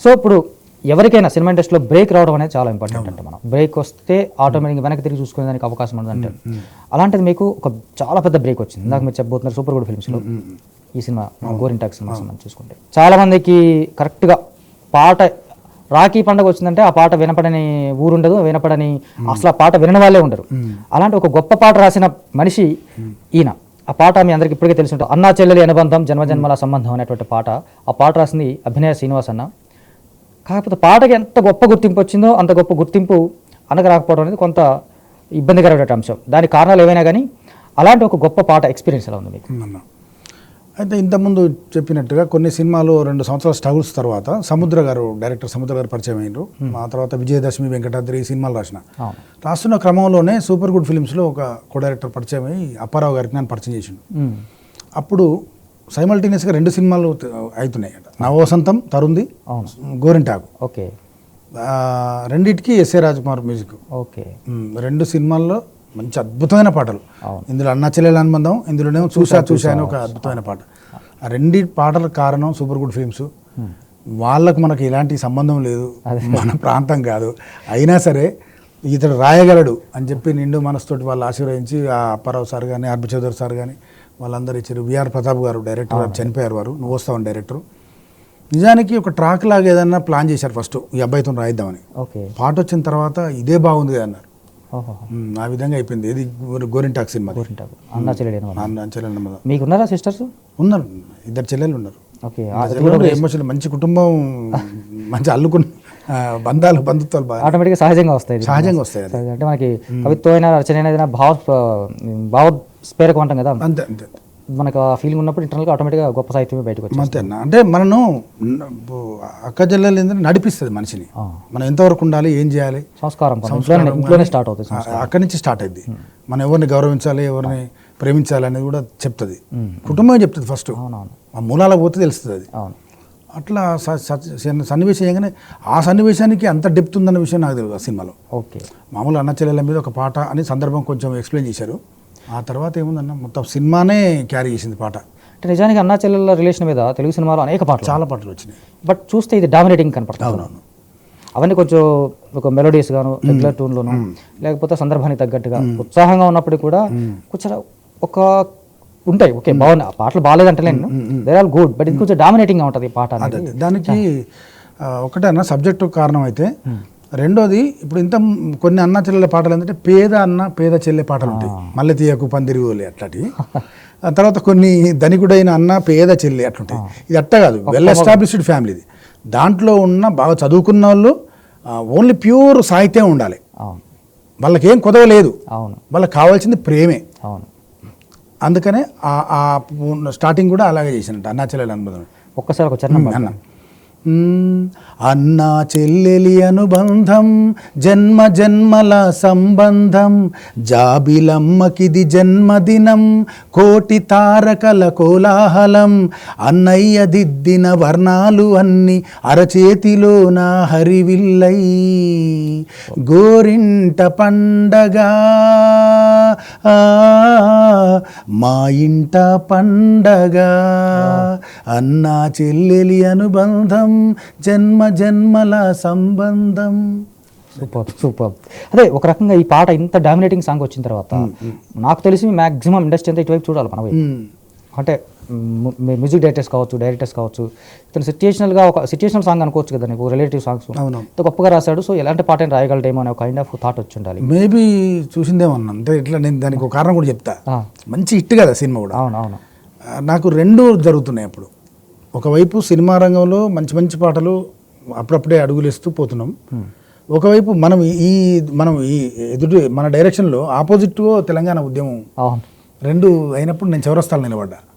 So ఇప్పుడు ఎవరికైనా cinema ఇండస్ట్రీలో బ్రేక్ రావడం అనేది చాలా ఇంపార్టెంట్ అంటే మనం బ్రేక్ వస్తే ఆటోమేటిక్గా వెనక్కి తిరిగి చూసుకునే దానికి అవకాశం ఉంది అంటే అలాంటిది మీకు ఒక చాలా పెద్ద బ్రేక్ వచ్చింది. ఇందాక మీరు చెప్పబోతున్నారు సూపర్ గుడ్ ఫిల్మ్స్లో ఈ సినిమా గోరింటాక్ సినిమా మనం చూసుకుంటే చాలా మందికి కరెక్ట్గా పాట రాఖీ పండుగ వచ్చిందంటే ఆ పాట వినపడని ఊరుండదు, వినపడని అసలు ఆ పాట వినని వాళ్ళే ఉండరు. అలాంటి ఒక గొప్ప పాట రాసిన మనిషి ఈయన. ఆ పాట మీ అందరికి ఇప్పటికే తెలిసి ఉంటుంది, అన్నా చెల్లెలి అనుబంధం జన్మజన్మల సంబంధం అనేటువంటి పాట. ఆ పాట రాసింది అభినయ శ్రీనివాస్ అన్న. కాకపోతే పాటకి ఎంత గొప్ప గుర్తింపు వచ్చిందో అంత గొప్ప గుర్తింపు అనగా రాకపోవడం అనేది కొంత ఇబ్బందికరమైన అంశం. దానికి కారణాలు ఏవైనా కానీ అలాంటి ఒక గొప్ప పాట ఎక్స్పీరియన్స్ ఎలా ఉంది మీకు? అయితే ఇంతకుముందు చెప్పినట్టుగా కొన్ని సినిమాలు 2 సంవత్సరాల స్ట్రగుల్స్ తర్వాత డైరెక్టర్ సముద్ర గారు పరిచయం అయ్యారు. ఆ తర్వాత విజయదశమి, వెంకటాద్రి సినిమాలు రాస్తున్న క్రమంలోనే సూపర్ గుడ్ ఫిల్మ్స్లో ఒక కో డైరెక్టర్ పరిచయం అయ్యి అప్పారావు గారికి నేను పరిచయం చేసిండు. అప్పుడు సైమల్టేనియస్గా 2 సినిమాలు అవుతున్నాయి. నవవసంతం, తరుంది, గోరింటాకు. ఓకే. రెండింటికి ఎస్ఏ రాజ్కుమార్ మ్యూజిక్. ఓకే. 2 సినిమాల్లో మంచి అద్భుతమైన పాటలు. ఇందులో అన్నా చెల్లెల అనుబంధం, ఇందులోనేమో చూసా అని ఒక అద్భుతమైన పాట. ఆ 2 పాటల కారణం సూపర్ గుడ్ ఫిల్మ్స్. వాళ్ళకు మనకు ఎలాంటి సంబంధం లేదు, మన ప్రాంతం కాదు, అయినా సరే ఇతడు రాయగలడు అని చెప్పి నిండు మనసుతోటి వాళ్ళు ఆశీర్వదించి ఆ అప్పారావు సార్ కానీ, ఆర్బి చౌదరి సార్ కానీ వాళ్ళందరూ ఇచ్చారు. విఆర్ ప్రతాప్ గారు డైరెక్టర్ గారు చనిపోయారు. వారు నువ్వు వస్తావని డైరెక్టర్. నిజానికి ఒక ట్రాక్ లాగా ఏదన్నా ప్లాన్ చేశారు ఫస్ట్ ఈ అబ్బాయితో రాయిద్దామని. పాట వచ్చిన తర్వాత ఇదే బాగుంది అన్నారు. ఆ విధంగా అయిపోయింది. ఇది గోరింటాక్ సినిమా. మీకున్నారా సిస్టర్స్? ఉన్నారు, 2 చెల్లెలు ఉన్నారు. ఎమోషన్, మంచి కుటుంబం, మంచి అల్లుకున్న బంధుత్వాలు ఆటోమేటిక్గా సహజంగా వస్తాయి. అంటే మనకి కవిత్వమైన రచన భావస్ఫేరకం అంటాం కదా, అంతే అంతే. మనకు ఆ ఫీలింగ్ ఉన్నప్పుడు ఇంటర్నల్గా ఆటోమేటిక్గా గొప్ప సాహిత్యమే బయటకు వచ్చింది. అంతేనా? అంటే మనను అక్క చెల్లెలు ఏంటంటే నడిపిస్తుంది మనిషిని. మనం ఎంతవరకు ఉండాలి, ఏం చేయాలి, సంస్కారం ఇంట్లోనే స్టార్ట్ అవుతుంది. అక్కడి నుంచి స్టార్ట్ అయింది. మనం ఎవరిని గౌరవించాలి, ఎవరిని ప్రేమించాలి అనేది కూడా చెప్తుంది. కుటుంబమే చెప్తుంది ఫస్ట్. ఆ మూలాలకు పోతే తెలుస్తుంది అది. అట్లా సన్నివేశం చేయగానే ఆ సన్నివేశానికి అంత డెప్త్ ఉందన్న విషయం నాకు తెలియదు ఆ సినిమాలో. ఓకే. మామూలు అన్న చెల్లెల మీద ఒక పాట అని సందర్భం కొంచెం ఎక్స్ప్లెయిన్ చేశారు. ఆ తర్వాత ఏముందన్న మొత్తం సినిమానే క్యారీ చేసింది పాట. అంటే నిజానికి అన్నా చెల్లెల రిలేషన్ మీద తెలుగు సినిమాలో అనేక పాటలు, చాలా పాటలు వచ్చినాయి. బట్ చూస్తే ఇది డామినేటింగ్ కనపడుతుంది. అవునవును. అవన్నీ కొంచెం ఒక మెలోడియస్ గాను, రెగ్యులర్ ట్యూన్లోను, లేకపోతే సందర్భానికి తగ్గట్టుగా ఉత్సాహంగా ఉన్నప్పటికీ కూడా కొంచెం ఒక ఉంటాయి. ఓకే, బాగున్నాయి పాటలు, బాగాలేదంటే నేను దే ఆర్ గుడ్, బట్ ఇది కొంచెం డామినేటింగ్గా ఉంటుంది ఈ పాట అనేది. దానికి ఒకటే అన్న సబ్జెక్టు కారణం అయితే, రెండోది ఇప్పుడు కొన్ని అన్న చెల్లెల పాటలు ఏంటంటే పేద అన్న పేద చెల్లె పాటలు ఉంటాయి. మల్లె తీయకు పందిరిగోలే అట్లాంటి. తర్వాత కొన్ని ధనికుడైన అన్న పేద చెల్లి అట్లుంటాయి. ఇది అట్ట కాదు, వెల్ ఎస్టాబ్లిష్డ్ ఫ్యామిలీ. ఇది దాంట్లో ఉన్న బాగా చదువుకున్న వాళ్ళు ఓన్లీ ప్యూర్ సాహిత్యం ఉండాలి. వాళ్ళకి ఏం కుదవలేదు, వాళ్ళకి కావాల్సింది ప్రేమే. అందుకనే ఆ స్టార్టింగ్ కూడా అలాగే చేసినట్టు అన్నా చెల్లెల అనుబంధం. ఒక్కసారి ఒక చరణం. అన్నా చెల్లెలి అనుబంధం జన్మ జన్మల సంబంధం, జాబిలమ్మకిది జన్మదినం, కోటి తారకల కోలాహలం, అన్నయ్య దిద్దిన వర్ణాలు అన్ని అరచేతిలో నా హరివిల్లై, గోరింట పండగ మా ఇంట పండగ, అన్నా చెల్లెలి అనుబంధం జన్మ జన్మల సంబంధం. సూపర్. అదే ఒక రకంగా ఈ పాట ఇంత డామినేటింగ్ సాంగ్ వచ్చిన తర్వాత నాకు తెలిసి మ్యాక్సిమం ఇండస్ట్రీ అంతా ఇటువైపు చూడాలి మన వైపు. అంటే మ్యూజిక్ డైరెక్టర్స్ కావచ్చు, ఇతను సిచ్యుయేషనల్ సాంగ్ అనుకోవచ్చు కదా, నీకు రిలేటివ్ సాంగ్స్ ఇంత గొప్పగా రాశాడు. సో ఎలాంటి పాట రాయగలడేమో అనే ఒక కైండ్ ఆఫ్ థాట్ వచ్చి ఉండాలి. మేబీ చూసిందేమో అంటే ఇట్లా. నేను దానికి ఒక కారణం కూడా చెప్తా. మంచి హిట్ కదా సినిమా కూడా. అవునవును. నాకు 2 జరుగుతున్నాయి అప్పుడు. ఒకవైపు సినిమా రంగంలో మంచి మంచి పాటలు అప్పుడప్పుడే అడుగులేస్తూ పోతున్నాం. ఒకవైపు మనం ఈ ఎదుటి మన డైరెక్షన్లో ఆపోజిట్ తెలంగాణ ఉద్యమం 2 అయినప్పుడు నేను చౌరస్తాలో నిలబడ్డా.